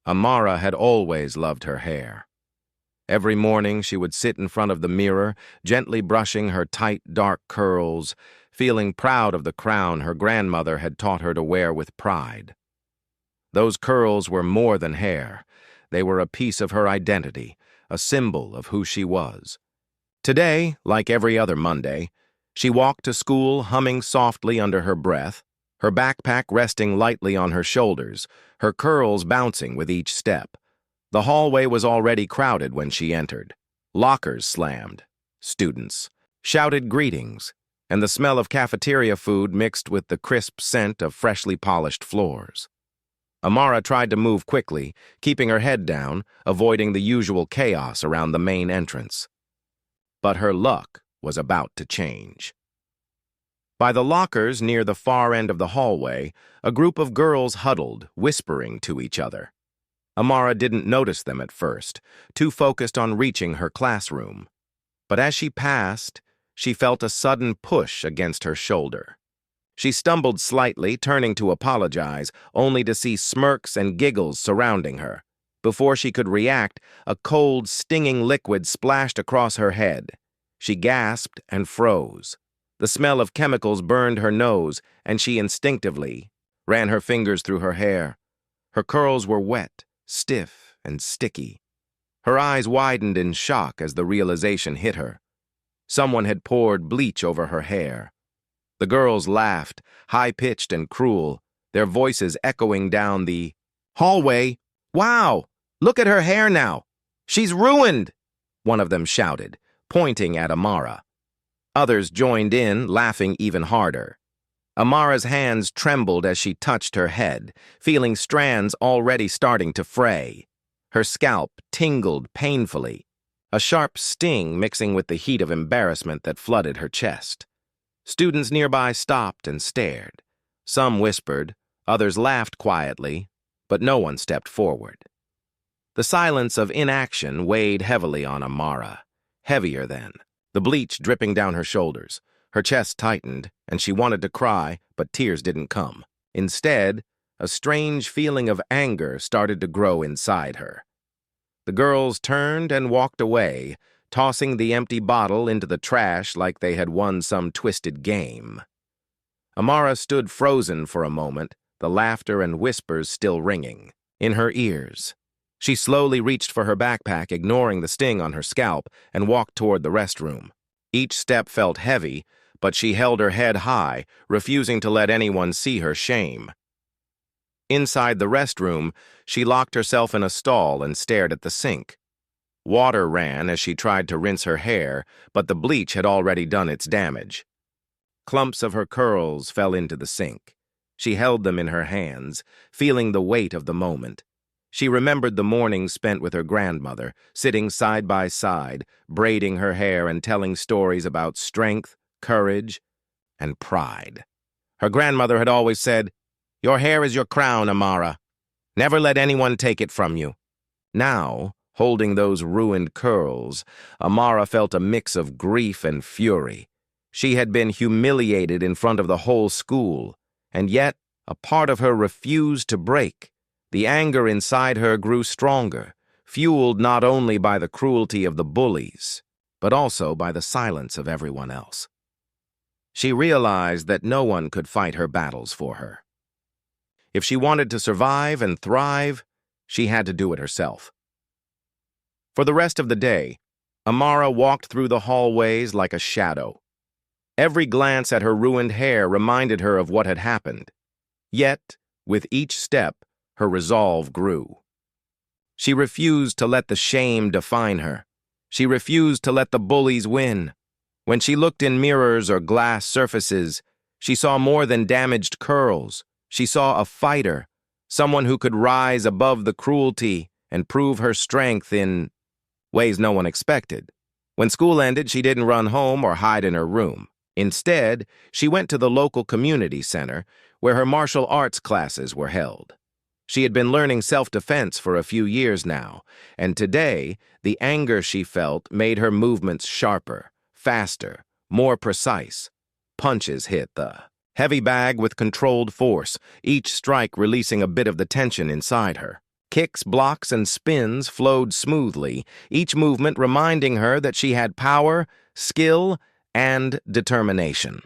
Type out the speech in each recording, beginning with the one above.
Amara had always loved her hair. Every morning she would sit in front of the mirror, gently brushing her tight, dark curls, feeling proud of the crown her grandmother had taught her to wear with pride. Those curls were more than hair. They were a piece of her identity, a symbol of who she was. Today, like every other Monday, she walked to school humming softly under her breath, her backpack resting lightly on her shoulders, her curls bouncing with each step. The hallway was already crowded when she entered. Lockers slammed. Students shouted greetings, and the smell of cafeteria food mixed with the crisp scent of freshly polished floors. Amara tried to move quickly, keeping her head down, avoiding the usual chaos around the main entrance. But her luck was about to change. By the lockers near the far end of the hallway, a group of girls huddled, whispering to each other. Amara didn't notice them at first, too focused on reaching her classroom. But as she passed, she felt a sudden push against her shoulder. She stumbled slightly, turning to apologize, only to see smirks and giggles surrounding her. Before she could react, a cold, stinging liquid splashed across her head. She gasped and froze. The smell of chemicals burned her nose, and she instinctively ran her fingers through her hair. Her curls were wet, stiff, and sticky. Her eyes widened in shock as the realization hit her. Someone had poured bleach over her hair. The girls laughed, high-pitched and cruel, their voices echoing down the hallway. "Wow! Look at her hair now! She's ruined!" one of them shouted, pointing at Amara. Others joined in, laughing even harder. Amara's hands trembled as she touched her head, feeling strands already starting to fray. Her scalp tingled painfully, a sharp sting mixing with the heat of embarrassment that flooded her chest. Students nearby stopped and stared. Some whispered, others laughed quietly, but no one stepped forward. The silence of inaction weighed heavily on Amara, heavier than, the bleach dripping down her shoulders. Her chest tightened, and she wanted to cry, but tears didn't come. Instead, a strange feeling of anger started to grow inside her. The girls turned and walked away, tossing the empty bottle into the trash like they had won some twisted game. Amara stood frozen for a moment, the laughter and whispers still ringing in her ears. She slowly reached for her backpack, ignoring the sting on her scalp, and walked toward the restroom. Each step felt heavy, but she held her head high, refusing to let anyone see her shame. Inside the restroom, she locked herself in a stall and stared at the sink. Water ran as she tried to rinse her hair, but the bleach had already done its damage. Clumps of her curls fell into the sink. She held them in her hands, feeling the weight of the moment. She remembered the mornings spent with her grandmother, sitting side by side, braiding her hair and telling stories about strength, courage, and pride. Her grandmother had always said, "Your hair is your crown, Amara. Never let anyone take it from you." Now, holding those ruined curls, Amara felt a mix of grief and fury. She had been humiliated in front of the whole school, and yet a part of her refused to break. The anger inside her grew stronger, fueled not only by the cruelty of the bullies, but also by the silence of everyone else. She realized that no one could fight her battles for her. If she wanted to survive and thrive, she had to do it herself. For the rest of the day, Amara walked through the hallways like a shadow. Every glance at her ruined hair reminded her of what had happened. Yet, with each step, her resolve grew. She refused to let the shame define her. She refused to let the bullies win. When she looked in mirrors or glass surfaces, she saw more than damaged curls. She saw a fighter, someone who could rise above the cruelty and prove her strength in ways no one expected. When school ended, she didn't run home or hide in her room. Instead, she went to the local community center where her martial arts classes were held. She had been learning self-defense for a few years now, and today, the anger she felt made her movements sharper, faster, more precise. Punches hit the heavy bag with controlled force, each strike releasing a bit of the tension inside her. Kicks, blocks, and spins flowed smoothly, each movement reminding her that she had power, skill, and determination.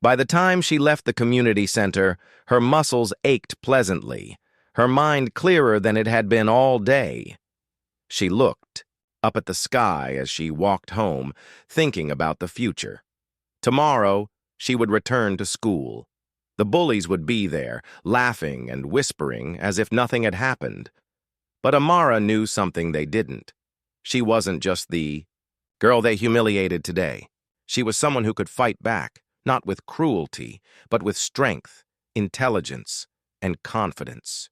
By the time she left the community center, her muscles ached pleasantly, her mind clearer than it had been all day. She looked up at the sky as she walked home, thinking about the future. Tomorrow, she would return to school. The bullies would be there, laughing and whispering as if nothing had happened. But Amara knew something they didn't. She wasn't just the girl they humiliated today. She was someone who could fight back, not with cruelty, but with strength, intelligence, and confidence.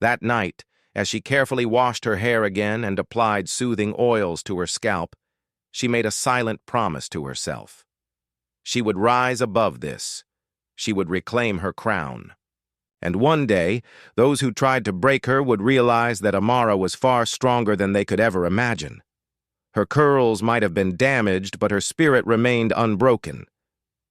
That night, as she carefully washed her hair again and applied soothing oils to her scalp, she made a silent promise to herself. She would rise above this. She would reclaim her crown. And one day, those who tried to break her would realize that Amara was far stronger than they could ever imagine. Her curls might have been damaged, but her spirit remained unbroken.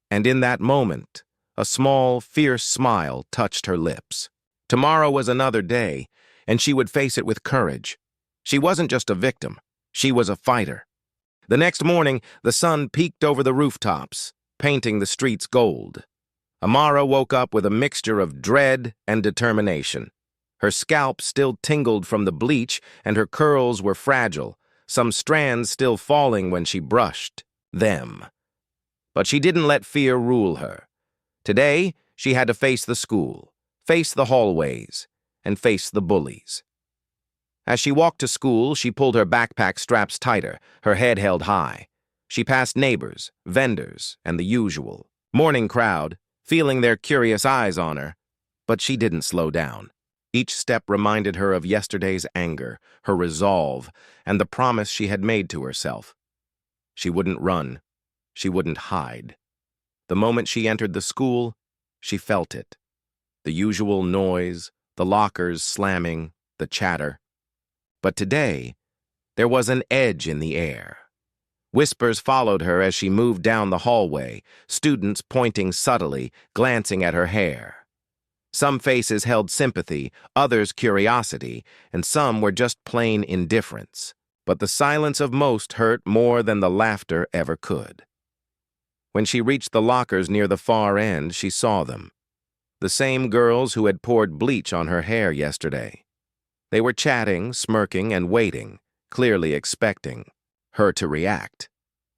And in that moment, a small, fierce smile touched her lips. Tomorrow was another day, and she would face it with courage. She wasn't just a victim. She was a fighter. The next morning, the sun peeked over the rooftops, painting the streets gold. Amara woke up with a mixture of dread and determination. Her scalp still tingled from the bleach, and her curls were fragile, some strands still falling when she brushed them. But she didn't let fear rule her. Today, she had to face the school, face the hallways, and face the bullies. As she walked to school, she pulled her backpack straps tighter, her head held high. She passed neighbors, vendors, and the usual morning crowd, feeling their curious eyes on her. But she didn't slow down. Each step reminded her of yesterday's anger, her resolve, and the promise she had made to herself. She wouldn't run. She wouldn't hide. The moment she entered the school, she felt it. The usual noise, the lockers slamming, the chatter. But today, there was an edge in the air. Whispers followed her as she moved down the hallway, students pointing subtly, glancing at her hair. Some faces held sympathy, others curiosity, and some were just plain indifference. But the silence of most hurt more than the laughter ever could. When she reached the lockers near the far end, she saw them. The same girls who had poured bleach on her hair yesterday. They were chatting, smirking, and waiting, clearly expecting her to react.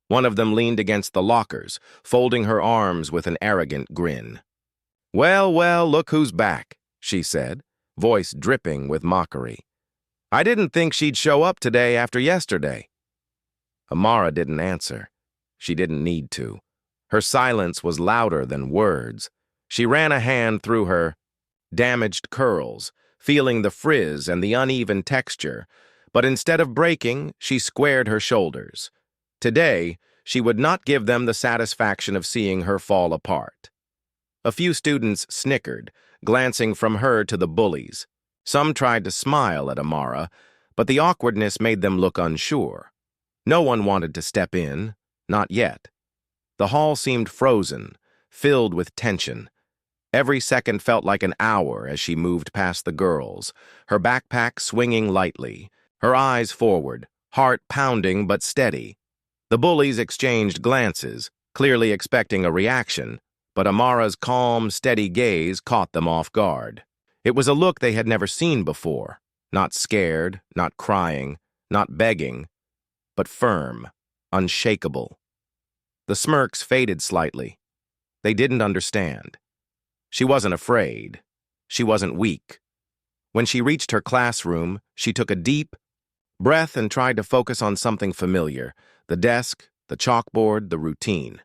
One of them leaned against the lockers, folding her arms with an arrogant grin. "Well, well, look who's back," she said, voice dripping with mockery. "I didn't think she'd show up today after yesterday." Amara didn't answer. She didn't need to. Her silence was louder than words. She ran a hand through her damaged curls, feeling the frizz and the uneven texture, but instead of breaking, she squared her shoulders. Today, she would not give them the satisfaction of seeing her fall apart. A few students snickered, glancing from her to the bullies. Some tried to smile at Amara, but the awkwardness made them look unsure. No one wanted to step in, not yet. The hall seemed frozen, filled with tension. Every second felt like an hour as she moved past the girls, her backpack swinging lightly, her eyes forward, heart pounding but steady. The bullies exchanged glances, clearly expecting a reaction, but Amara's calm, steady gaze caught them off guard. It was a look they had never seen before, not scared, not crying, not begging, but firm, unshakable. The smirks faded slightly. They didn't understand. She wasn't afraid. She wasn't weak. When she reached her classroom, she took a deep breath and tried to focus on something familiar, the desk, the chalkboard, the routine.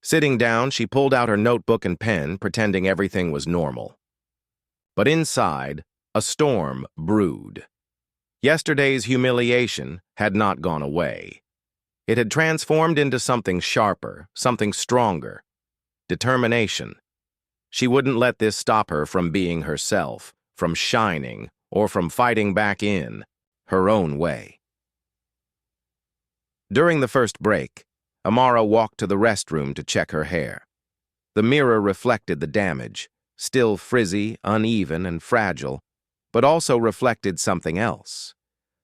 Sitting down, she pulled out her notebook and pen, pretending everything was normal. But inside, a storm brewed. Yesterday's humiliation had not gone away. It had transformed into something sharper, something stronger. Determination. She wouldn't let this stop her from being herself, from shining, or from fighting back in her own way. During the first break, Amara walked to the restroom to check her hair. The mirror reflected the damage, still frizzy, uneven, and fragile, but also reflected something else.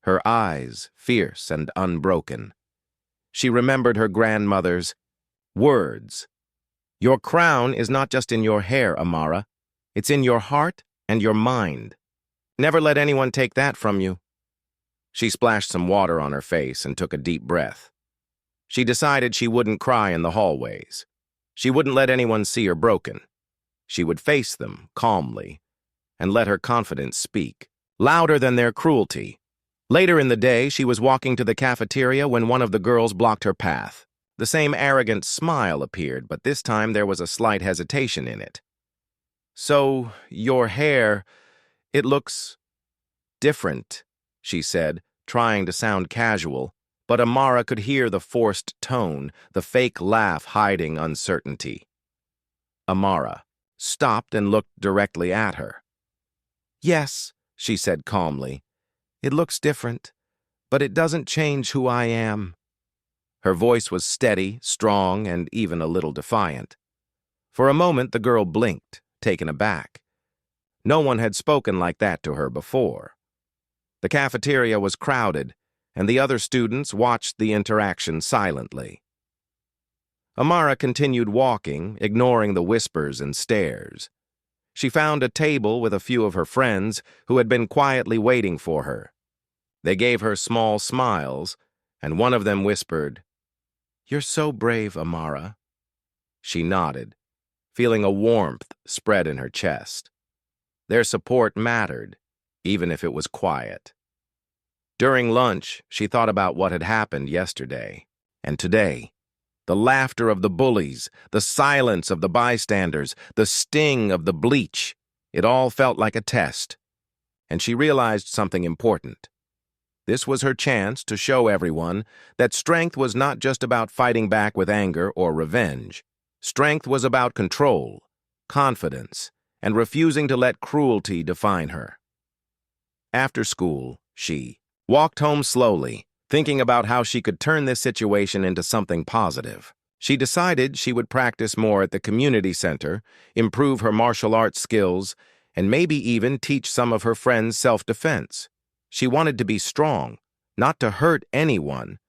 Her eyes, fierce and unbroken. She remembered her grandmother's words. "Your crown is not just in your hair, Amara. It's in your heart and your mind. Never let anyone take that from you." She splashed some water on her face and took a deep breath. She decided she wouldn't cry in the hallways. She wouldn't let anyone see her broken. She would face them calmly and let her confidence speak, louder than their cruelty. Later in the day, she was walking to the cafeteria when one of the girls blocked her path. The same arrogant smile appeared, but this time there was a slight hesitation in it. "So, your hair, it looks different," she said, trying to sound casual, but Amara could hear the forced tone, the fake laugh hiding uncertainty. Amara stopped and looked directly at her. "Yes," she said calmly, "it looks different, but it doesn't change who I am." Her voice was steady, strong, and even a little defiant. For a moment, the girl blinked, taken aback. No one had spoken like that to her before. The cafeteria was crowded, and the other students watched the interaction silently. Amara continued walking, ignoring the whispers and stares. She found a table with a few of her friends who had been quietly waiting for her. They gave her small smiles, and one of them whispered, "You're so brave, Amara." She nodded, feeling a warmth spread in her chest. Their support mattered, even if it was quiet. During lunch, she thought about what had happened yesterday and today. The laughter of the bullies, the silence of the bystanders, the sting of the bleach. It all felt like a test. And she realized something important. This was her chance to show everyone that strength was not just about fighting back with anger or revenge. Strength was about control, confidence, and refusing to let cruelty define her. After school, she walked home slowly, thinking about how she could turn this situation into something positive. She decided she would practice more at the community center, improve her martial arts skills, and maybe even teach some of her friends self-defense. She wanted to be strong, not to hurt anyone,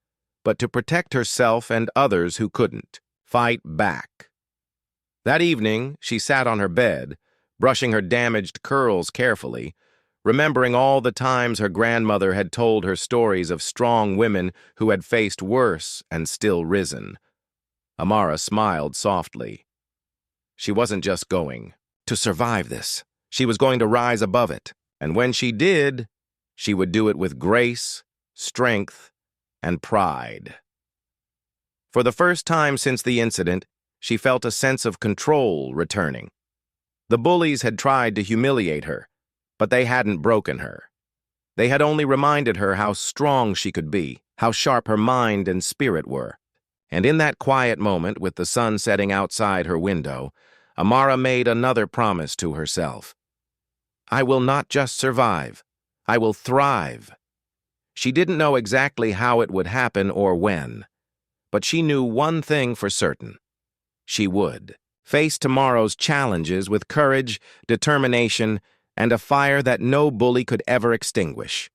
but to protect herself and others who couldn't. Fight back. That evening, she sat on her bed, brushing her damaged curls carefully, remembering all the times her grandmother had told her stories of strong women who had faced worse and still risen. Amara smiled softly. She wasn't just going to survive this. She was going to rise above it. And when she did, she would do it with grace, strength, and pride. For the first time since the incident, she felt a sense of control returning. The bullies had tried to humiliate her, but they hadn't broken her. They had only reminded her how strong she could be, how sharp her mind and spirit were. And in that quiet moment, with the sun setting outside her window, Amara made another promise to herself. "I will not just survive. I will thrive." She didn't know exactly how it would happen or when, but she knew one thing for certain. She would face tomorrow's challenges with courage, determination, and a fire that no bully could ever extinguish.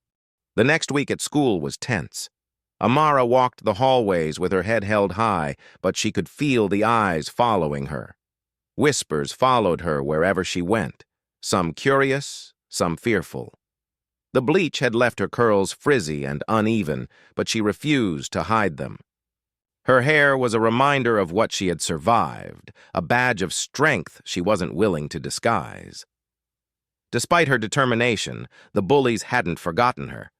The next week at school was tense. Amara walked the hallways with her head held high, but she could feel the eyes following her. Whispers followed her wherever she went, some curious, some fearful. The bleach had left her curls frizzy and uneven, but she refused to hide them. Her hair was a reminder of what she had survived, a badge of strength she wasn't willing to disguise. Despite her determination, the bullies hadn't forgotten her.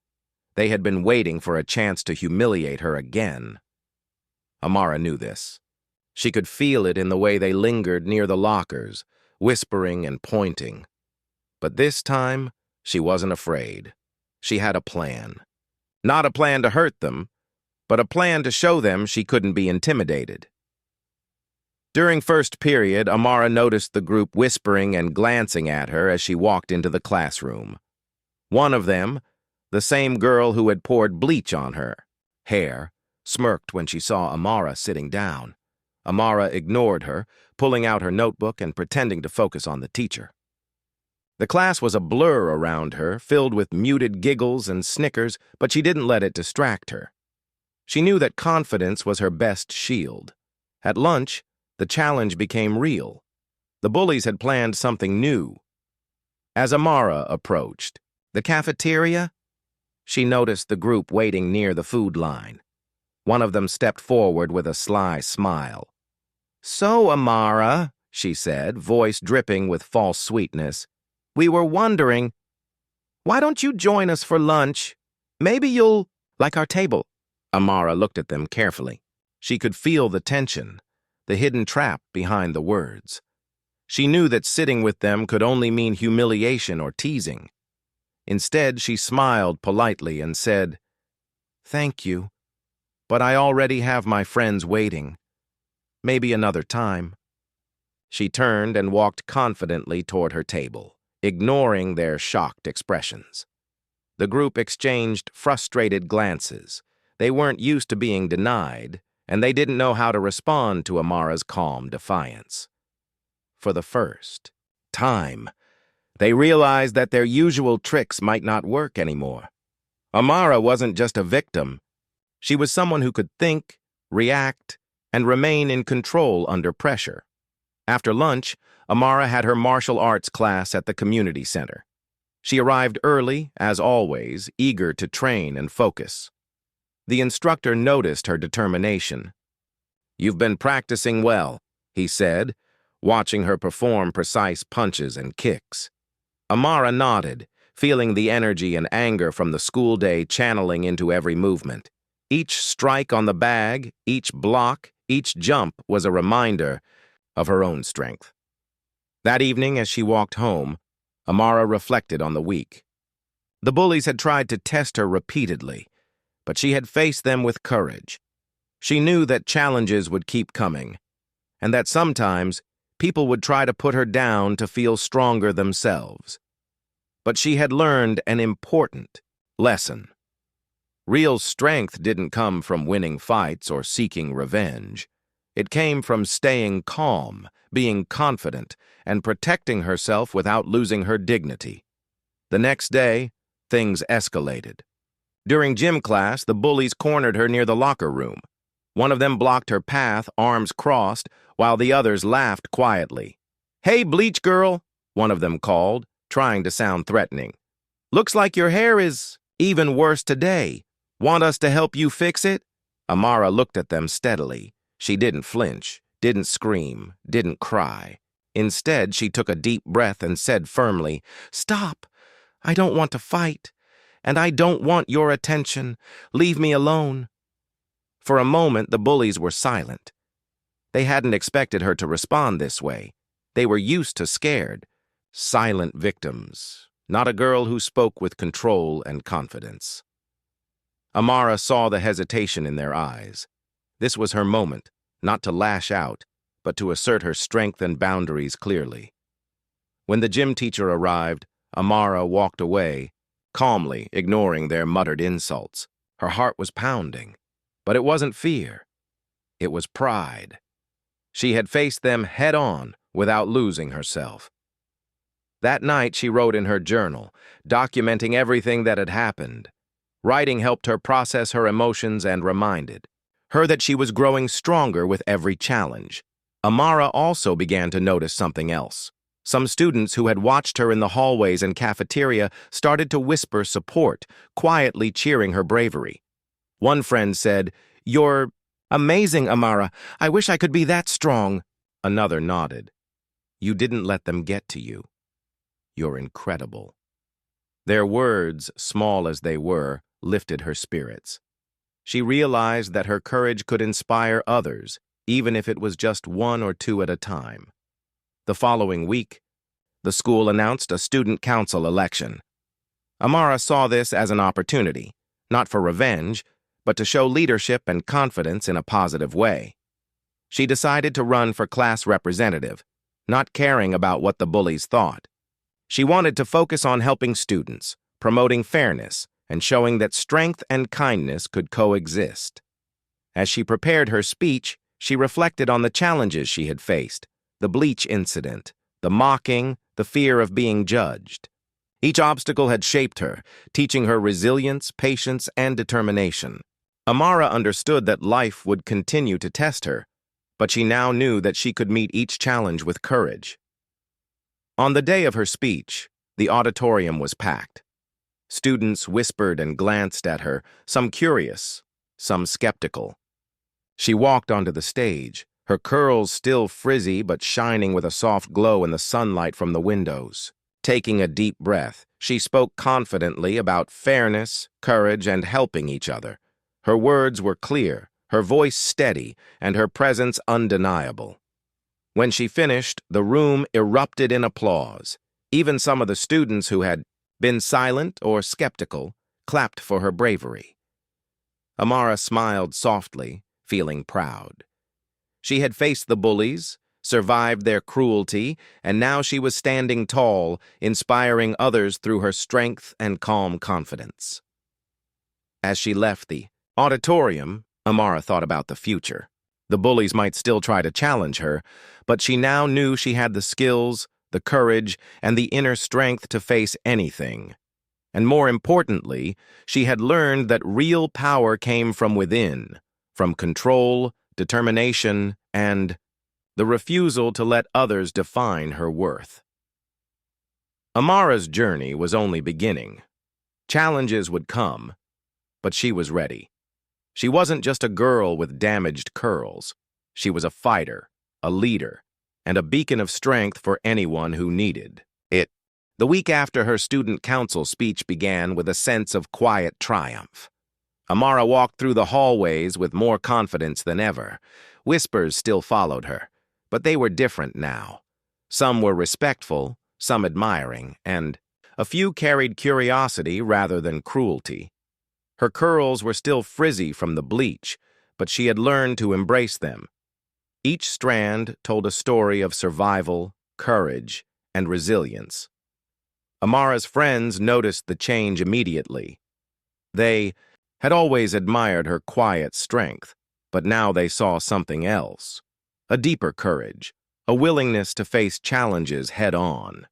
They had been waiting for a chance to humiliate her again. Amara knew this. She could feel it in the way they lingered near the lockers, whispering and pointing. But this time, she wasn't afraid. She had a plan. Not a plan to hurt them, but a plan to show them she couldn't be intimidated. During first period, Amara noticed the group whispering and glancing at her as she walked into the classroom. One of them, the same girl who had poured bleach on her hair, smirked when she saw Amara sitting down. Amara ignored her, pulling out her notebook and pretending to focus on the teacher. The class was a blur around her, filled with muted giggles and snickers, but she didn't let it distract her. She knew that confidence was her best shield. At lunch, the challenge became real. The bullies had planned something new. As Amara approached the cafeteria, she noticed the group waiting near the food line. One of them stepped forward with a sly smile. "So, Amara," she said, voice dripping with false sweetness, "we were wondering, why don't you join us for lunch? Maybe you'll like our table." Amara looked at them carefully. She could feel the tension, the hidden trap behind the words. She knew that sitting with them could only mean humiliation or teasing. Instead, she smiled politely and said, "Thank you, but I already have my friends waiting. Maybe another time." She turned and walked confidently toward her table, ignoring their shocked expressions. The group exchanged frustrated glances. They weren't used to being denied, and they didn't know how to respond to Amara's calm defiance. For the first time, they realized that their usual tricks might not work anymore. Amara wasn't just a victim. She was someone who could think, react, and remain in control under pressure. After lunch, Amara had her martial arts class at the community center. She arrived early, as always, eager to train and focus. The instructor noticed her determination. "You've been practicing well," he said, watching her perform precise punches and kicks. Amara nodded, feeling the energy and anger from the school day channeling into every movement. Each strike on the bag, each block, each jump was a reminder of her own strength. That evening, as she walked home, Amara reflected on the week. The bullies had tried to test her repeatedly, but she had faced them with courage. She knew that challenges would keep coming, and that sometimes people would try to put her down to feel stronger themselves. But she had learned an important lesson. Real strength didn't come from winning fights or seeking revenge. It came from staying calm, being confident, and protecting herself without losing her dignity. The next day, things escalated. During gym class, the bullies cornered her near the locker room. One of them blocked her path, arms crossed, while the others laughed quietly. "Hey, Bleach girl," one of them called, trying to sound threatening. "Looks like your hair is even worse today. Want us to help you fix it?" Amara looked at them steadily. She didn't flinch, didn't scream, didn't cry. Instead, she took a deep breath and said firmly, "Stop. I don't want to fight, and I don't want your attention. Leave me alone." For a moment, the bullies were silent. They hadn't expected her to respond this way. They were used to scared, silent victims, not a girl who spoke with control and confidence. Amara saw the hesitation in their eyes. This was her moment, not to lash out, but to assert her strength and boundaries clearly. When the gym teacher arrived, Amara walked away, calmly ignoring their muttered insults. Her heart was pounding, but it wasn't fear. It was pride. She had faced them head-on without losing herself. That night, she wrote in her journal, documenting everything that had happened. Writing helped her process her emotions and reminded her that she was growing stronger with every challenge. Amara also began to notice something else. Some students who had watched her in the hallways and cafeteria started to whisper support, quietly cheering her bravery. One friend said, "You're amazing, Amara. I wish I could be that strong." Another nodded. "You didn't let them get to you. You're incredible." Their words, small as they were, lifted her spirits. She realized that her courage could inspire others, even if it was just one or two at a time. The following week, the school announced a student council election. Amara saw this as an opportunity, not for revenge, but to show leadership and confidence in a positive way. She decided to run for class representative, not caring about what the bullies thought. She wanted to focus on helping students, promoting fairness, and showing that strength and kindness could coexist. As she prepared her speech, she reflected on the challenges she had faced, the Bleach incident, the mocking, the fear of being judged. Each obstacle had shaped her, teaching her resilience, patience, and determination. Amara understood that life would continue to test her, but she now knew that she could meet each challenge with courage. On the day of her speech, the auditorium was packed. Students whispered and glanced at her, some curious, some skeptical. She walked onto the stage, her curls still frizzy but shining with a soft glow in the sunlight from the windows. Taking a deep breath, she spoke confidently about fairness, courage, and helping each other. Her words were clear, her voice steady, and her presence undeniable. When she finished, the room erupted in applause. Even some of the students who had been silent or skeptical clapped for her bravery. Amara smiled softly, feeling proud. She had faced the bullies, survived their cruelty, and now she was standing tall, inspiring others through her strength and calm confidence. As she left the auditorium, Amara thought about the future. The bullies might still try to challenge her, but she now knew she had the skills, the courage, and the inner strength to face anything. And more importantly, she had learned that real power came from within, from control, determination, and the refusal to let others define her worth. Amara's journey was only beginning. Challenges would come, but she was ready. She wasn't just a girl with damaged curls. She was a fighter, a leader, and a beacon of strength for anyone who needed it. The week after her student council speech began with a sense of quiet triumph. Amara walked through the hallways with more confidence than ever. Whispers still followed her, but they were different now. Some were respectful, some admiring, and a few carried curiosity rather than cruelty. Her curls were still frizzy from the bleach, but she had learned to embrace them. Each strand told a story of survival, courage, and resilience. Amara's friends noticed the change immediately. They had always admired her quiet strength, but now they saw something else. A deeper courage, a willingness to face challenges head-on.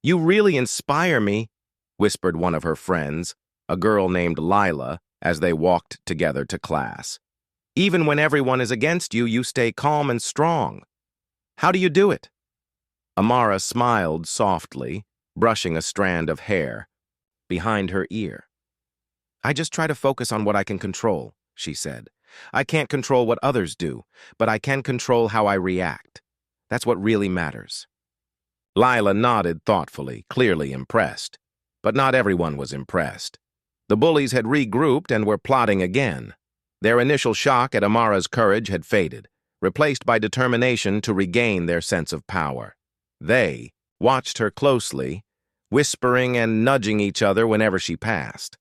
"You really inspire me," whispered one of her friends, a girl named Lila, as they walked together to class. "Even when everyone is against you, you stay calm and strong. How do you do it?" Amara smiled softly, brushing a strand of hair behind her ear. "I just try to focus on what I can control," she said. "I can't control what others do, but I can control how I react. That's what really matters." Lila nodded thoughtfully, clearly impressed. But not everyone was impressed. The bullies had regrouped and were plotting again. Their initial shock at Amara's courage had faded, replaced by determination to regain their sense of power. They watched her closely, whispering and nudging each other whenever she passed.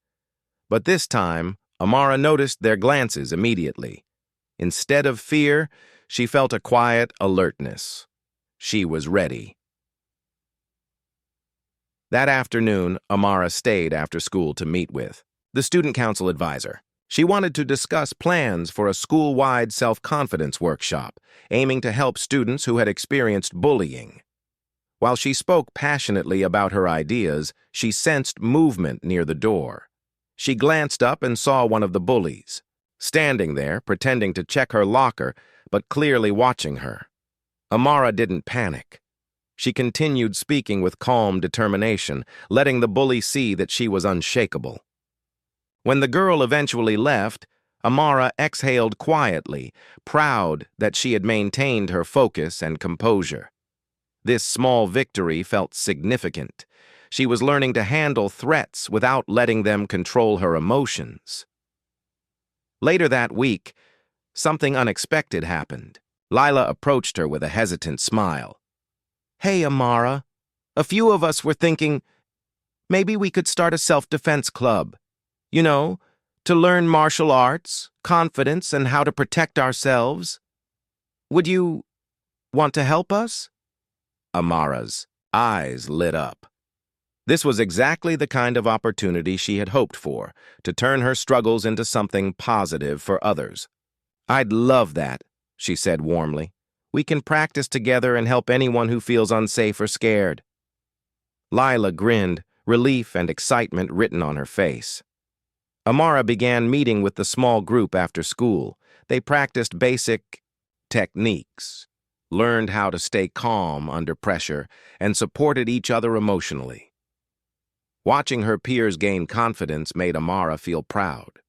But this time, Amara noticed their glances immediately. Instead of fear, she felt a quiet alertness. She was ready. That afternoon, Amara stayed after school to meet with the student council advisor. She wanted to discuss plans for a school-wide self-confidence workshop, aiming to help students who had experienced bullying. While she spoke passionately about her ideas, she sensed movement near the door. She glanced up and saw one of the bullies, standing there, pretending to check her locker, but clearly watching her. Amara didn't panic. She continued speaking with calm determination, letting the bully see that she was unshakable. When the girl eventually left, Amara exhaled quietly, proud that she had maintained her focus and composure. This small victory felt significant. She was learning to handle threats without letting them control her emotions. Later that week, something unexpected happened. Lila approached her with a hesitant smile. "Hey, Amara. A few of us were thinking maybe we could start a self-defense club. You know, to learn martial arts, confidence, and how to protect ourselves. Would you want to help us?" Amara's eyes lit up. This was exactly the kind of opportunity she had hoped for, to turn her struggles into something positive for others. "I'd love that," she said warmly. "We can practice together and help anyone who feels unsafe or scared." Lila grinned, relief and excitement written on her face. Amara began meeting with the small group after school. They practiced basic techniques, learned how to stay calm under pressure, and supported each other emotionally. Watching her peers gain confidence made Amara feel proud.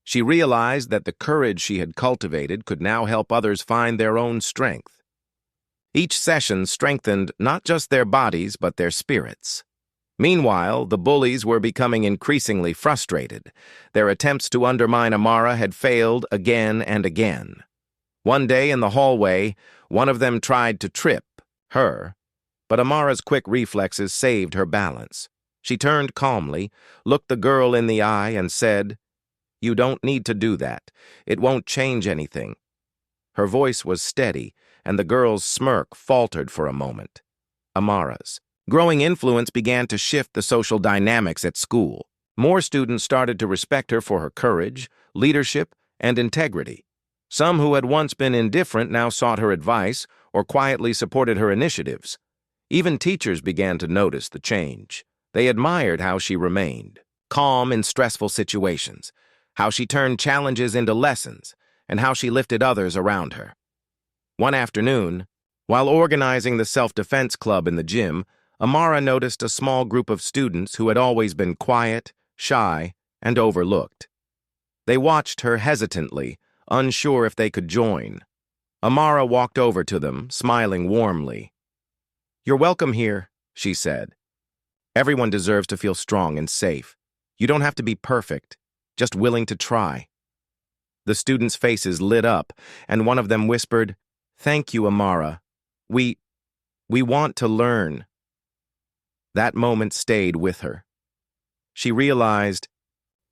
She realized that the courage she had cultivated could now help others find their own strength. Each session strengthened not just their bodies but their spirits. Meanwhile, the bullies were becoming increasingly frustrated. Their attempts to undermine Amara had failed again and again. One day in the hallway, one of them tried to trip her, but Amara's quick reflexes saved her balance. She turned calmly, looked the girl in the eye, and said, "You don't need to do that. It won't change anything." Her voice was steady, and the girl's smirk faltered for a moment. Amara's growing influence began to shift the social dynamics at school. More students started to respect her for her courage, leadership, and integrity. Some who had once been indifferent now sought her advice or quietly supported her initiatives. Even teachers began to notice the change. They admired how she remained calm in stressful situations, how she turned challenges into lessons, and how she lifted others around her. One afternoon, while organizing the self-defense club in the gym, Amara noticed a small group of students who had always been quiet, shy, and overlooked. They watched her hesitantly, unsure if they could join. Amara walked over to them, smiling warmly. "You're welcome here," she said. "Everyone deserves to feel strong and safe. You don't have to be perfect, just willing to try." The students' faces lit up, and one of them whispered, "Thank you, Amara. We want to learn." That moment stayed with her. She realized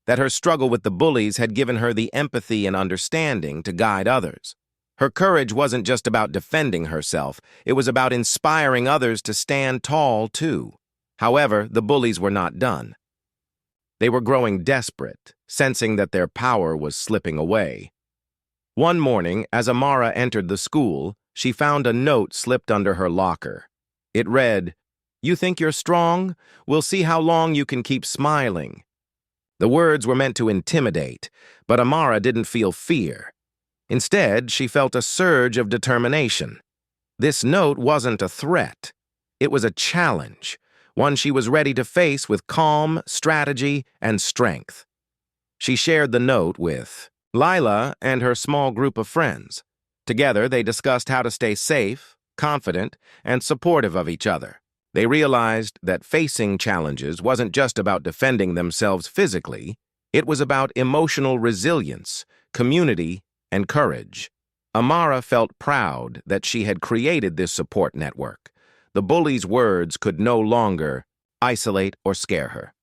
that her struggle with the bullies had given her the empathy and understanding to guide others. Her courage wasn't just about defending herself, it was about inspiring others to stand tall, too. However, the bullies were not done. They were growing desperate, sensing that their power was slipping away. One morning, as Amara entered the school, she found a note slipped under her locker. It read, "You think you're strong? We'll see how long you can keep smiling." The words were meant to intimidate, but Amara didn't feel fear. Instead, she felt a surge of determination. This note wasn't a threat. It was a challenge, one she was ready to face with calm, strategy, and strength. She shared the note with Lila and her small group of friends. Together, they discussed how to stay safe, confident, and supportive of each other. They realized that facing challenges wasn't just about defending themselves physically, it was about emotional resilience, community, and courage. Amara felt proud that she had created this support network. The bullies' words could no longer isolate or scare her.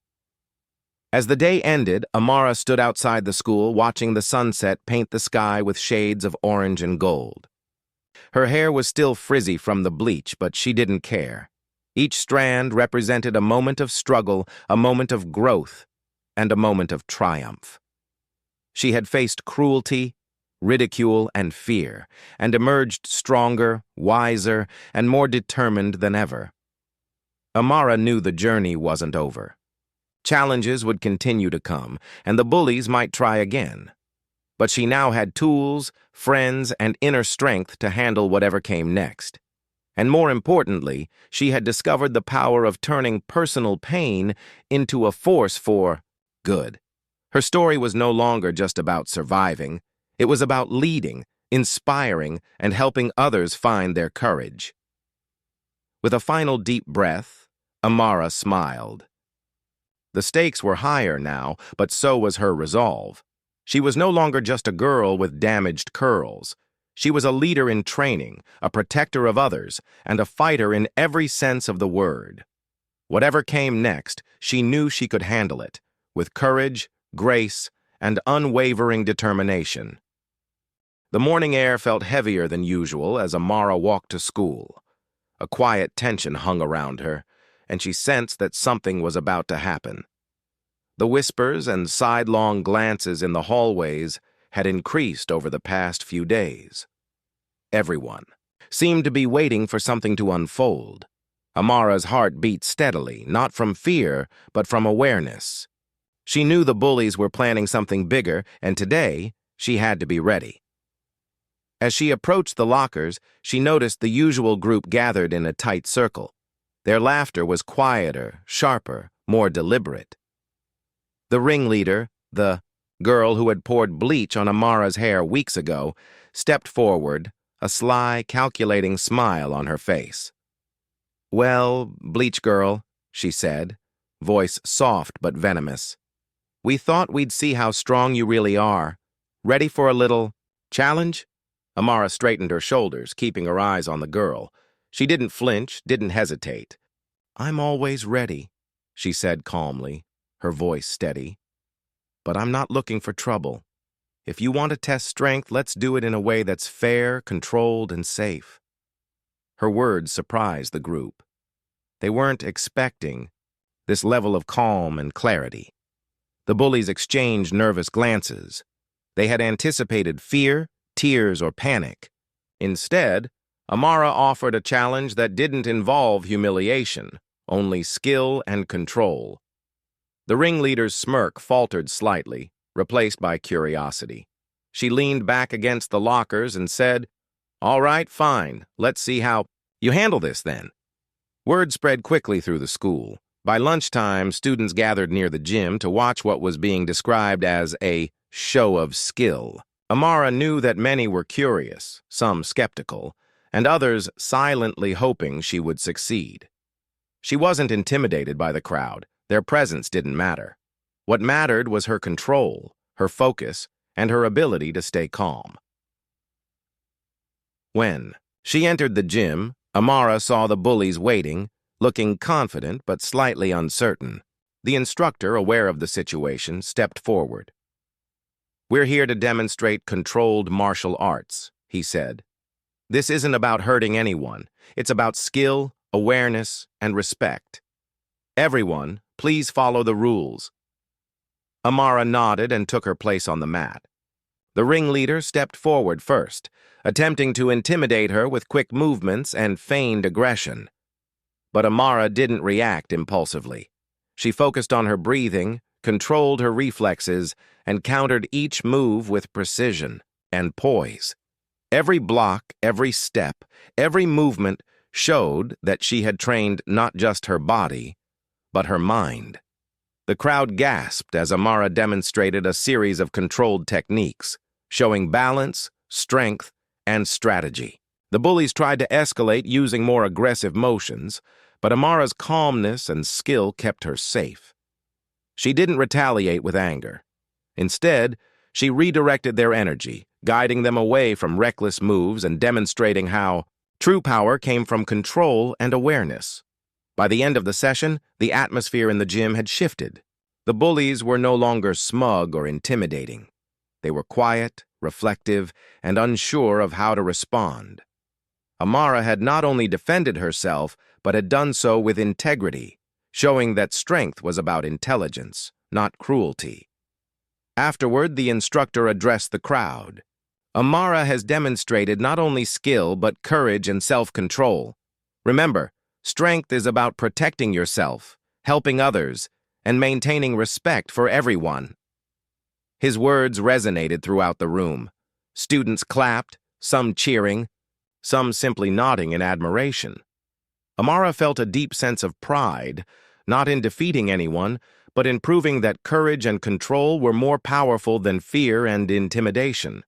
As the day ended, Amara stood outside the school watching the sunset paint the sky with shades of orange and gold. Her hair was still frizzy from the bleach, but she didn't care. Each strand represented a moment of struggle, a moment of growth, and a moment of triumph. She had faced cruelty, ridicule, and fear, and emerged stronger, wiser, and more determined than ever. Amara knew the journey wasn't over. Challenges would continue to come, and the bullies might try again. But she now had tools, friends, and inner strength to handle whatever came next. And more importantly, she had discovered the power of turning personal pain into a force for good. Her story was no longer just about surviving. It was about leading, inspiring, and helping others find their courage. With a final deep breath, Amara smiled. The stakes were higher now, but so was her resolve. She was no longer just a girl with damaged curls. She was a leader in training, a protector of others, and a fighter in every sense of the word. Whatever came next, she knew she could handle it, with courage, grace, and unwavering determination. The morning air felt heavier than usual as Amara walked to school. A quiet tension hung around her, and she sensed that something was about to happen. The whispers and sidelong glances in the hallways had increased over the past few days. Everyone seemed to be waiting for something to unfold. Amara's heart beat steadily, not from fear, but from awareness. She knew the bullies were planning something bigger, and today, she had to be ready. As she approached the lockers, she noticed the usual group gathered in a tight circle. Their laughter was quieter, sharper, more deliberate. The ringleader, the girl who had poured bleach on Amara's hair weeks ago, stepped forward, a sly, calculating smile on her face. "Well, Bleach girl," she said, voice soft but venomous. "We thought we'd see how strong you really are. Ready for a little challenge?" Amara straightened her shoulders, keeping her eyes on the girl. She didn't flinch, didn't hesitate. "I'm always ready," she said calmly, her voice steady. "But I'm not looking for trouble. If you want to test strength, let's do it in a way that's fair, controlled, and safe." Her words surprised the group. They weren't expecting this level of calm and clarity. The bullies exchanged nervous glances. They had anticipated fear, tears, or panic. Instead, Amara offered a challenge that didn't involve humiliation, only skill and control. The ringleader's smirk faltered slightly, replaced by curiosity. She leaned back against the lockers and said, "All right, fine. Let's see how you handle this then." Word spread quickly through the school. By lunchtime, students gathered near the gym to watch what was being described as a show of skill. Amara knew that many were curious, some skeptical, and others silently hoping she would succeed. She wasn't intimidated by the crowd. Their presence didn't matter. What mattered was her control, her focus, and her ability to stay calm. When she entered the gym, Amara saw the bullies waiting, looking confident but slightly uncertain. The instructor, aware of the situation, stepped forward. "We're here to demonstrate controlled martial arts," he said. "This isn't about hurting anyone. It's about skill, awareness, and respect. Everyone, please follow the rules." Amara nodded and took her place on the mat. The ringleader stepped forward first, attempting to intimidate her with quick movements and feigned aggression. But Amara didn't react impulsively. She focused on her breathing, controlled her reflexes, and countered each move with precision and poise. Every block, every step, every movement showed that she had trained not just her body, but her mind. The crowd gasped as Amara demonstrated a series of controlled techniques, showing balance, strength, and strategy. The bullies tried to escalate using more aggressive motions, but Amara's calmness and skill kept her safe. She didn't retaliate with anger. Instead, she redirected their energy, guiding them away from reckless moves and demonstrating how true power came from control and awareness. By the end of the session, the atmosphere in the gym had shifted. The bullies were no longer smug or intimidating. They were quiet, reflective, and unsure of how to respond. Amara had not only defended herself, but had done so with integrity, showing that strength was about intelligence, not cruelty. Afterward, the instructor addressed the crowd. "Amara has demonstrated not only skill, but courage and self-control. Remember, strength is about protecting yourself, helping others, and maintaining respect for everyone." His words resonated throughout the room. Students clapped, some cheering, some simply nodding in admiration. Amara felt a deep sense of pride, not in defeating anyone, but in proving that courage and control were more powerful than fear and intimidation.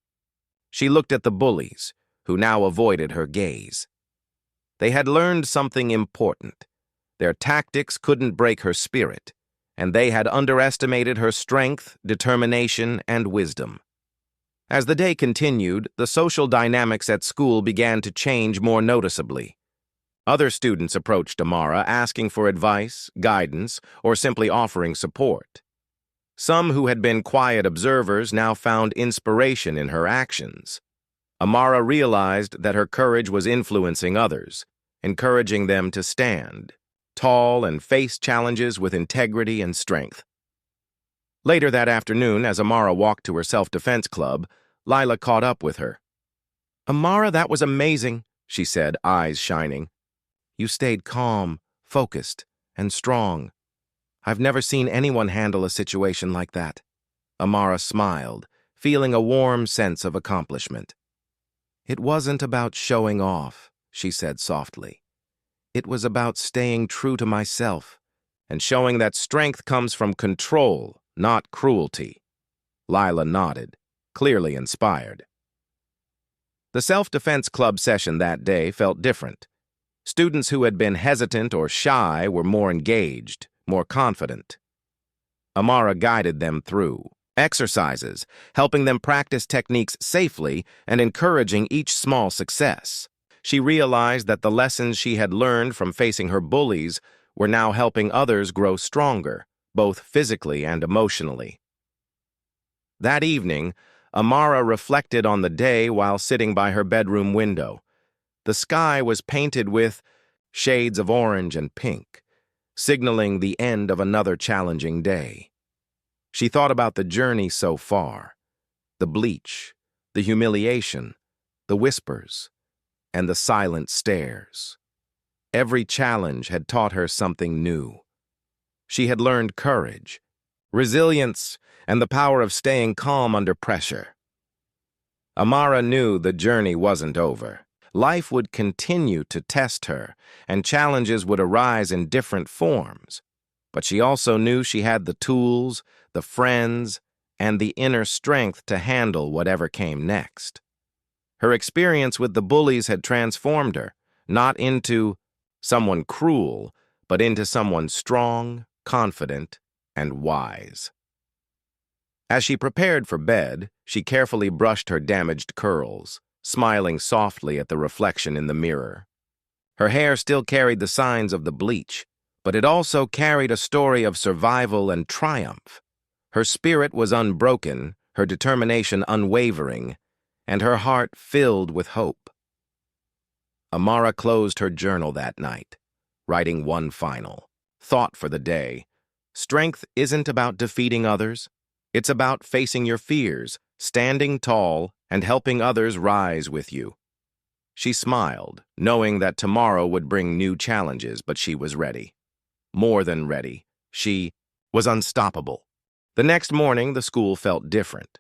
She looked at the bullies, who now avoided her gaze. They had learned something important. Their tactics couldn't break her spirit, and they had underestimated her strength, determination, and wisdom. As the day continued, the social dynamics at school began to change more noticeably. Other students approached Amara asking for advice, guidance, or simply offering support. Some who had been quiet observers now found inspiration in her actions. Amara realized that her courage was influencing others, encouraging them to stand tall and face challenges with integrity and strength. Later that afternoon, as Amara walked to her self-defense club, Lila caught up with her. "Amara, that was amazing," she said, eyes shining. You stayed calm, focused, and strong. I've never seen anyone handle a situation like that." Amara smiled, feeling a warm sense of accomplishment. "It wasn't about showing off," she said softly. "It was about staying true to myself and showing that strength comes from control, not cruelty." Lila nodded, clearly inspired. The self-defense club session that day felt different. Students who had been hesitant or shy were more engaged, more confident. Amara guided them through exercises, helping them practice techniques safely and encouraging each small success. She realized that the lessons she had learned from facing her bullies were now helping others grow stronger, both physically and emotionally. That evening, Amara reflected on the day while sitting by her bedroom window. The sky was painted with shades of orange and pink, signaling the end of another challenging day. She thought about the journey so far, the bleach, the humiliation, the whispers, and the silent stares. Every challenge had taught her something new. She had learned courage, resilience, and the power of staying calm under pressure. Amara knew the journey wasn't over. Life would continue to test her, and challenges would arise in different forms. But she also knew she had the tools, the friends, and the inner strength to handle whatever came next. Her experience with the bullies had transformed her, not into someone cruel, but into someone strong, confident, and wise. As she prepared for bed, she carefully brushed her damaged curls, smiling softly at the reflection in the mirror. Her hair still carried the signs of the bleach, but it also carried a story of survival and triumph. Her spirit was unbroken, her determination unwavering, and her heart filled with hope. Amara closed her journal that night, writing one final thought for the day. Strength isn't about defeating others. It's about facing your fears, standing tall, and helping others rise with you. She smiled, knowing that tomorrow would bring new challenges, but she was ready. More than ready. She was unstoppable. The next morning, the school felt different.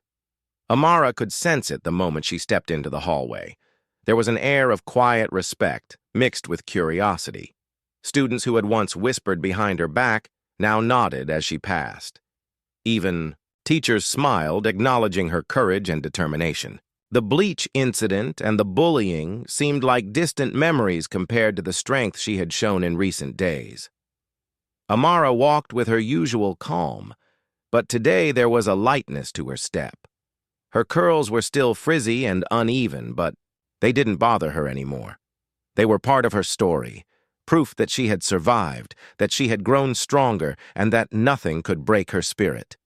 Amara could sense it the moment she stepped into the hallway. There was an air of quiet respect, mixed with curiosity. Students who had once whispered behind her back now nodded as she passed. Even teachers smiled, acknowledging her courage and determination. The bleach incident and the bullying seemed like distant memories compared to the strength she had shown in recent days. Amara walked with her usual calm, but today there was a lightness to her step. Her curls were still frizzy and uneven, but they didn't bother her anymore. They were part of her story, proof that she had survived, that she had grown stronger, and that nothing could break her spirit.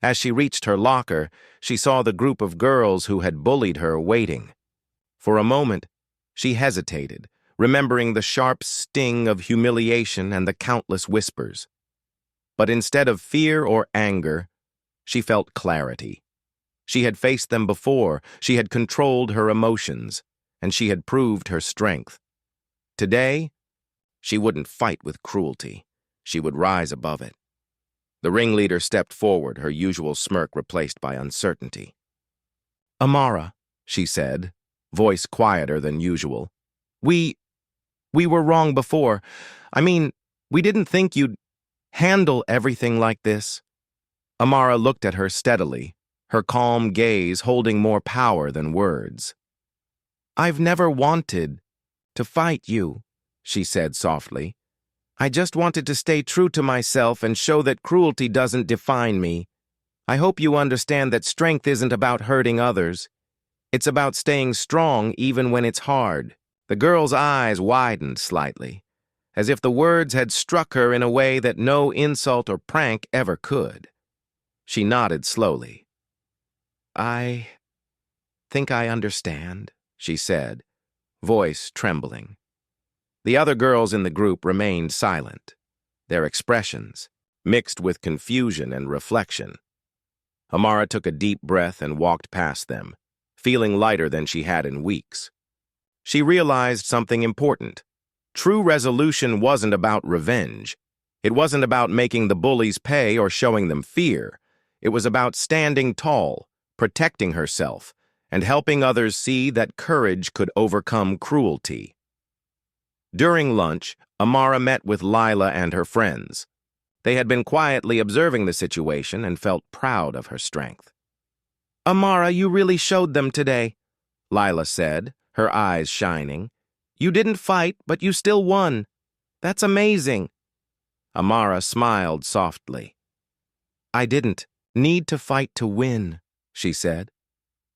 As she reached her locker, she saw the group of girls who had bullied her waiting. For a moment, she hesitated, remembering the sharp sting of humiliation and the countless whispers. But instead of fear or anger, she felt clarity. She had faced them before, she had controlled her emotions, and she had proved her strength. Today, she wouldn't fight with cruelty. She would rise above it. The ringleader stepped forward, her usual smirk replaced by uncertainty. "Amara," she said, voice quieter than usual. We were wrong before. I mean, we didn't think you'd handle everything like this." Amara looked at her steadily, her calm gaze holding more power than words. "I've never wanted to fight you," she said softly. "I just wanted to stay true to myself and show that cruelty doesn't define me. I hope you understand that strength isn't about hurting others. It's about staying strong even when it's hard." The girl's eyes widened slightly, as if the words had struck her in a way that no insult or prank ever could. She nodded slowly. "I think I understand," she said, voice trembling. The other girls in the group remained silent, their expressions mixed with confusion and reflection. Amara took a deep breath and walked past them, feeling lighter than she had in weeks. She realized something important. True resolution wasn't about revenge. It wasn't about making the bullies pay or showing them fear. It was about standing tall, protecting herself, and helping others see that courage could overcome cruelty. During lunch, Amara met with Lila and her friends. They had been quietly observing the situation and felt proud of her strength. "Amara, you really showed them today," Lila said, her eyes shining. "You didn't fight, but you still won. That's amazing." Amara smiled softly. "I didn't need to fight to win," she said.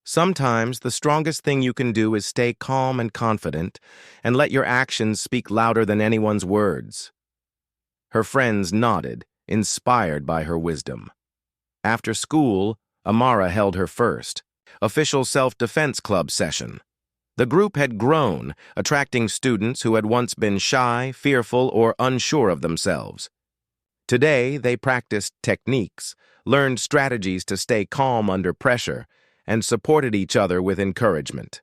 "Sometimes the strongest thing you can do is stay calm and confident and let your actions speak louder than anyone's words." Her friends nodded, inspired by her wisdom. After school, Amara held her first official self-defense club session. The group had grown, attracting students who had once been shy, fearful, or unsure of themselves. Today, they practiced techniques, learned strategies to stay calm under pressure, and supported each other with encouragement.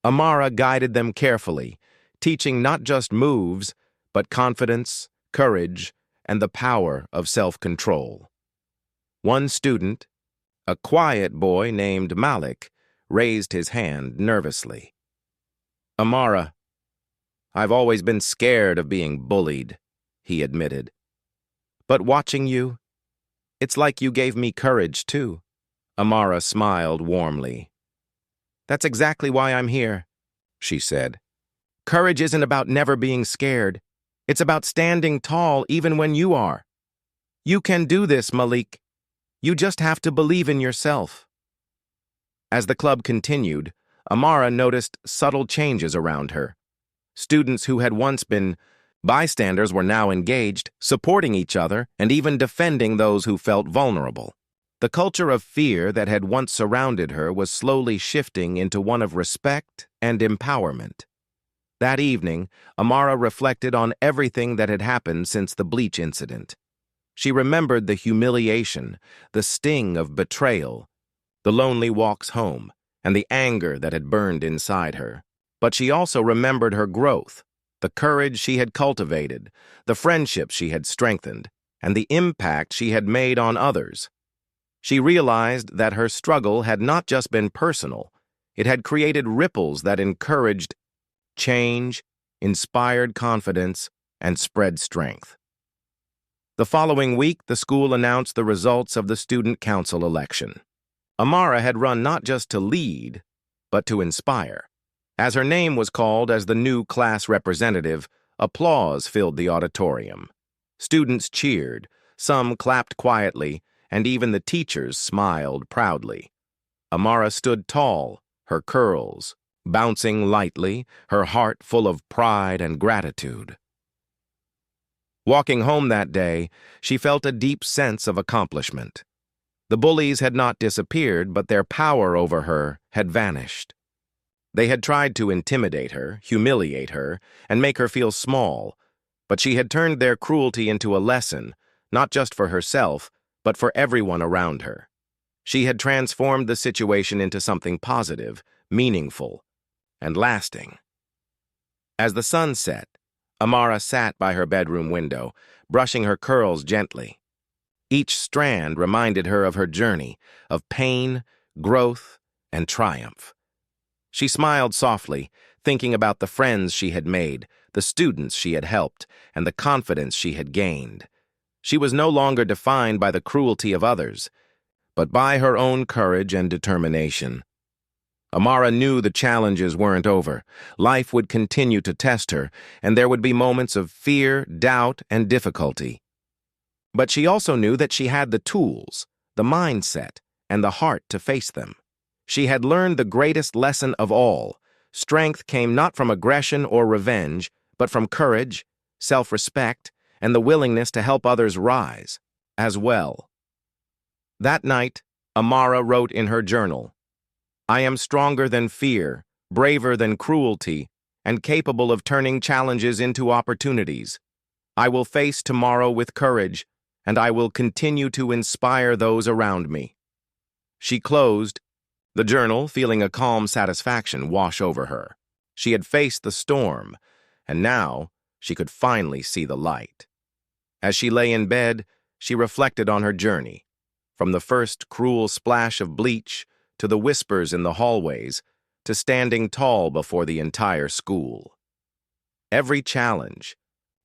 Amara guided them carefully, teaching not just moves, but confidence, courage, and the power of self-control. One student, a quiet boy named Malik, raised his hand nervously. "Amara, I've always been scared of being bullied," he admitted. "But watching you, it's like you gave me courage too." Amara smiled warmly. "That's exactly why I'm here," she said. "Courage isn't about never being scared. It's about standing tall even when you are. You can do this, Malik. You just have to believe in yourself." As the club continued, Amara noticed subtle changes around her. Students who had once been bystanders were now engaged, supporting each other and even defending those who felt vulnerable. The culture of fear that had once surrounded her was slowly shifting into one of respect and empowerment. That evening, Amara reflected on everything that had happened since the Bleach incident. She remembered the humiliation, the sting of betrayal, the lonely walks home, and the anger that had burned inside her. But she also remembered her growth, the courage she had cultivated, the friendships she had strengthened, and the impact she had made on others. She realized that her struggle had not just been personal, it had created ripples that encouraged change, inspired confidence, and spread strength. The following week, the school announced the results of the student council election. Amara had run not just to lead, but to inspire. As her name was called as the new class representative, applause filled the auditorium. Students cheered, some clapped quietly, and even the teachers smiled proudly. Amara stood tall, her curls bouncing lightly, her heart full of pride and gratitude. Walking home that day, she felt a deep sense of accomplishment. The bullies had not disappeared, but their power over her had vanished. They had tried to intimidate her, humiliate her, and make her feel small, but she had turned their cruelty into a lesson, not just for herself, but for everyone around her. She had transformed the situation into something positive, meaningful, and lasting. As the sun set, Amara sat by her bedroom window, brushing her curls gently. Each strand reminded her of her journey, of pain, growth, and triumph. She smiled softly, thinking about the friends she had made, the students she had helped, and the confidence she had gained. She was no longer defined by the cruelty of others, but by her own courage and determination. Amara knew the challenges weren't over. Life would continue to test her, and there would be moments of fear, doubt, and difficulty. But she also knew that she had the tools, the mindset, and the heart to face them. She had learned the greatest lesson of all. Strength came not from aggression or revenge, but from courage, self-respect, and the willingness to help others rise as well. That night, Amara wrote in her journal, "I am stronger than fear, braver than cruelty, and capable of turning challenges into opportunities. I will face tomorrow with courage, and I will continue to inspire those around me." She closed the journal, feeling a calm satisfaction wash over her. She had faced the storm, and now she could finally see the light. As she lay in bed, she reflected on her journey, from the first cruel splash of bleach to the whispers in the hallways to standing tall before the entire school. Every challenge,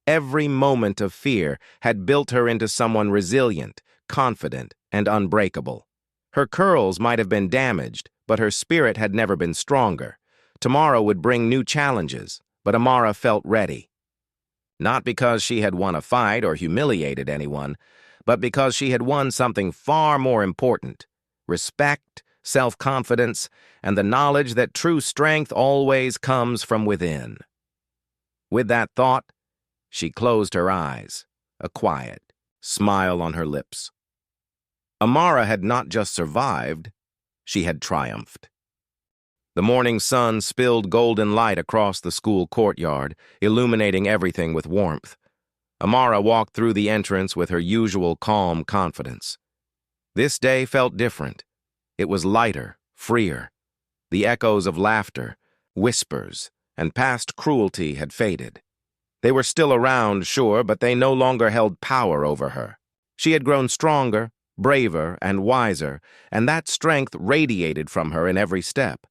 every moment of fear had built her into someone resilient, confident, and unbreakable. Her curls might have been damaged, but her spirit had never been stronger. Tomorrow would bring new challenges, but Amara felt ready. Not because she had won a fight or humiliated anyone, but because she had won something far more important: respect, self-confidence, and the knowledge that true strength always comes from within. With that thought, she closed her eyes, a quiet smile on her lips. Amara had not just survived, she had triumphed. The morning sun spilled golden light across the school courtyard, illuminating everything with warmth. Amara walked through the entrance with her usual calm confidence. This day felt different. It was lighter, freer. The echoes of laughter, whispers, and past cruelty had faded. They were still around, sure, but they no longer held power over her. She had grown stronger, braver, and wiser, and that strength radiated from her in every step.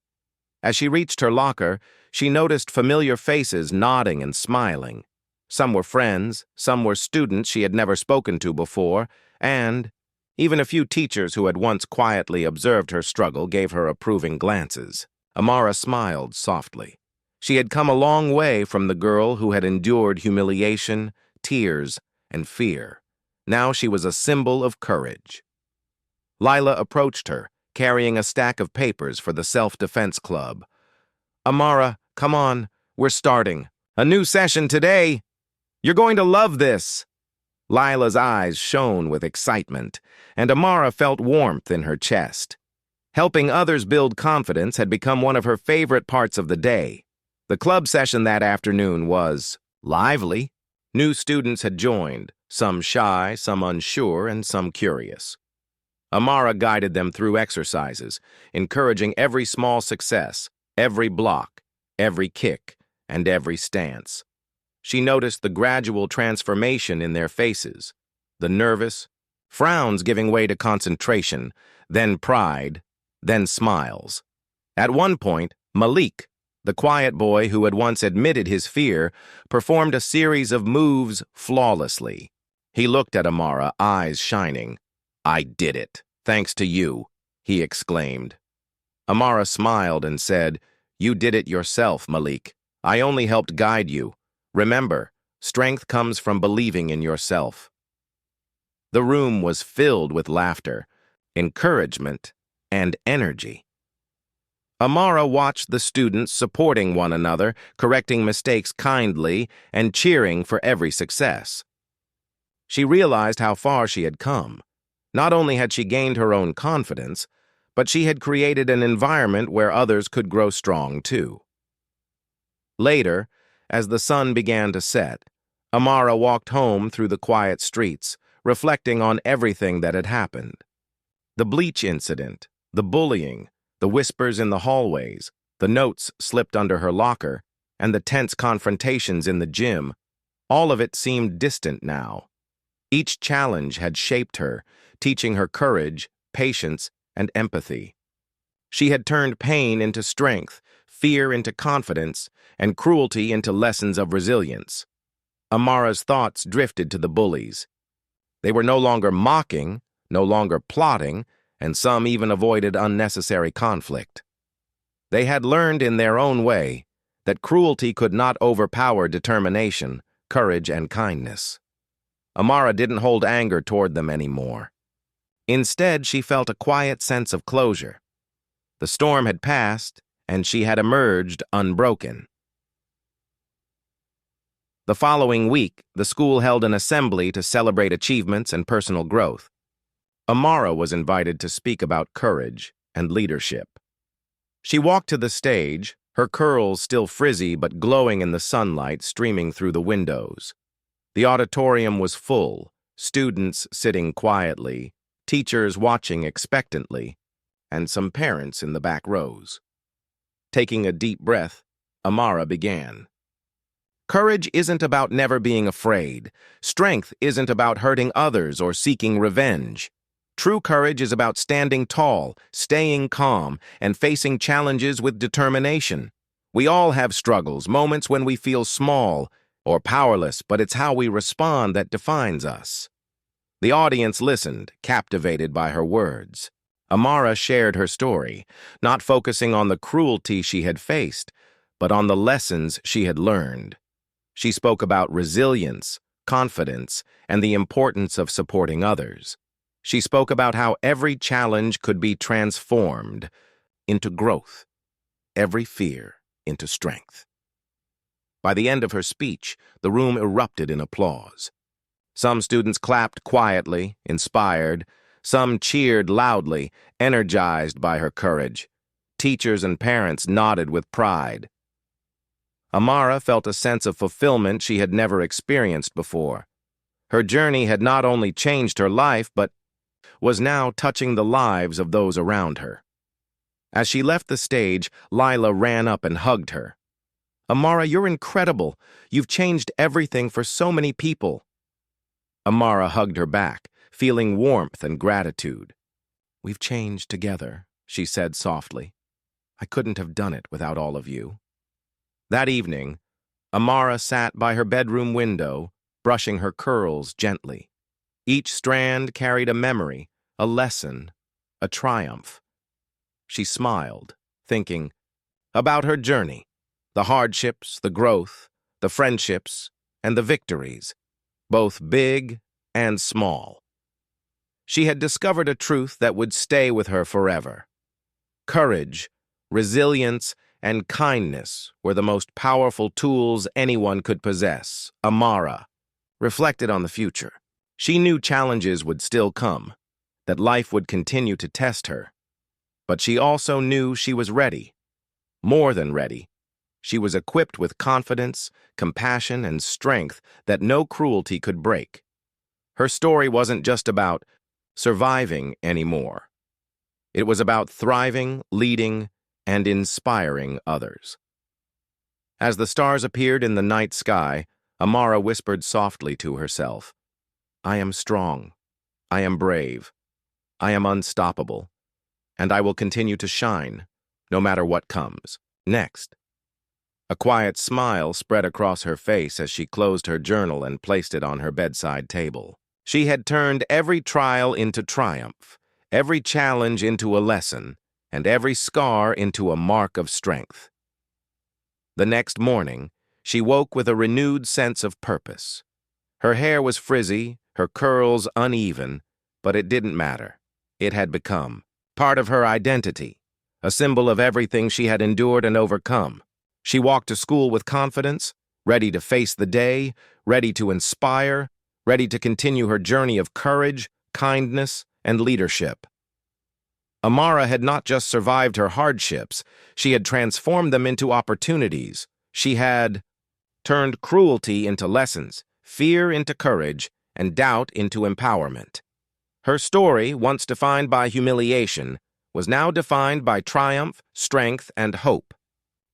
As she reached her locker, she noticed familiar faces nodding and smiling. Some were friends, some were students she had never spoken to before, and even a few teachers who had once quietly observed her struggle gave her approving glances. Amara smiled softly. She had come a long way from the girl who had endured humiliation, tears, and fear. Now she was a symbol of courage. Lila approached her, carrying a stack of papers for the self-defense club. "Amara, come on, we're starting. A new session today. You're going to love this." Lila's eyes shone with excitement, and Amara felt warmth in her chest. Helping others build confidence had become one of her favorite parts of the day. The club session that afternoon was lively. New students had joined, some shy, some unsure, and some curious. Amara guided them through exercises, encouraging every small success, every block, every kick, and every stance. She noticed the gradual transformation in their faces, the nervous, frowns giving way to concentration, then pride, then smiles. At one point, Malik, the quiet boy who had once admitted his fear, performed a series of moves flawlessly. He looked at Amara, eyes shining. "I did it, thanks to you," he exclaimed. Amara smiled and said, "You did it yourself, Malik. I only helped guide you. Remember, strength comes from believing in yourself." The room was filled with laughter, encouragement, and energy. Amara watched the students supporting one another, correcting mistakes kindly, and cheering for every success. She realized how far she had come. Not only had she gained her own confidence, but she had created an environment where others could grow strong too. Later, as the sun began to set, Amara walked home through the quiet streets, reflecting on everything that had happened. The Bleach incident, the bullying, the whispers in the hallways, the notes slipped under her locker, and the tense confrontations in the gym, all of it seemed distant now. Each challenge had shaped her, teaching her courage, patience, and empathy. She had turned pain into strength, fear into confidence, and cruelty into lessons of resilience. Amara's thoughts drifted to the bullies. They were no longer mocking, no longer plotting, and some even avoided unnecessary conflict. They had learned in their own way that cruelty could not overpower determination, courage, and kindness. Amara didn't hold anger toward them anymore. Instead, she felt a quiet sense of closure. The storm had passed, and she had emerged unbroken. The following week, the school held an assembly to celebrate achievements and personal growth. Amara was invited to speak about courage and leadership. She walked to the stage, her curls still frizzy but glowing in the sunlight streaming through the windows. The auditorium was full, students sitting quietly, teachers watching expectantly, and some parents in the back rows. Taking a deep breath, Amara began. Courage isn't about never being afraid. Strength isn't about hurting others or seeking revenge. True courage is about standing tall, staying calm, and facing challenges with determination. We all have struggles, moments when we feel small or powerless, but it's how we respond that defines us. The audience listened, captivated by her words. Amara shared her story, not focusing on the cruelty she had faced, but on the lessons she had learned. She spoke about resilience, confidence, and the importance of supporting others. She spoke about how every challenge could be transformed into growth, every fear into strength. By the end of her speech, the room erupted in applause. Some students clapped quietly, inspired. Some cheered loudly, energized by her courage. Teachers and parents nodded with pride. Amara felt a sense of fulfillment she had never experienced before. Her journey had not only changed her life, but was now touching the lives of those around her. As she left the stage, Lila ran up and hugged her. "Amara, you're incredible. You've changed everything for so many people." Amara hugged her back, feeling warmth and gratitude. "We've changed together," she said softly. "I couldn't have done it without all of you." That evening, Amara sat by her bedroom window, brushing her curls gently. Each strand carried a memory, a lesson, a triumph. She smiled, thinking about her journey, the hardships, the growth, the friendships, and the victories, both big and small. She had discovered a truth that would stay with her forever. Courage, resilience, and kindness were the most powerful tools anyone could possess. Amara reflected on the future. She knew challenges would still come, that life would continue to test her. But she also knew she was ready. More than ready. She was equipped with confidence, compassion, and strength that no cruelty could break. Her story wasn't just about surviving anymore. It was about thriving, leading, and inspiring others. As the stars appeared in the night sky, Amara whispered softly to herself, "I am strong. I am brave. I am unstoppable. And I will continue to shine, no matter what comes next." A quiet smile spread across her face as she closed her journal and placed it on her bedside table. She had turned every trial into triumph, every challenge into a lesson, and every scar into a mark of strength. The next morning, she woke with a renewed sense of purpose. Her hair was frizzy, her curls uneven, but it didn't matter. It had become part of her identity, a symbol of everything she had endured and overcome. She walked to school with confidence, ready to face the day, ready to inspire, ready to continue her journey of courage, kindness, and leadership. Amara had not just survived her hardships, she had transformed them into opportunities. She had turned cruelty into lessons, fear into courage, and doubt into empowerment. Her story, once defined by humiliation, was now defined by triumph, strength, and hope.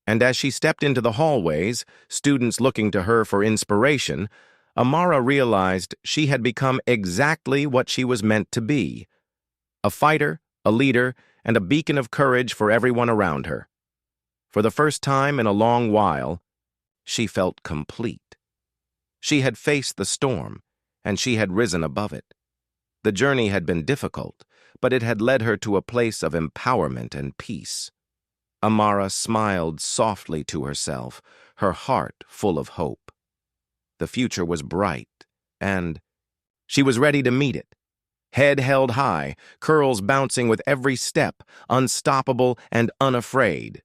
And as she stepped into the hallways, students looking to her for inspiration, Amara realized she had become exactly what she was meant to be: a fighter, a leader, and a beacon of courage for everyone around her. For the first time in a long while, she felt complete. She had faced the storm, and she had risen above it. The journey had been difficult, but it had led her to a place of empowerment and peace. Amara smiled softly to herself, her heart full of hope. The future was bright, and she was ready to meet it. Head held high, curls bouncing with every step, unstoppable and unafraid.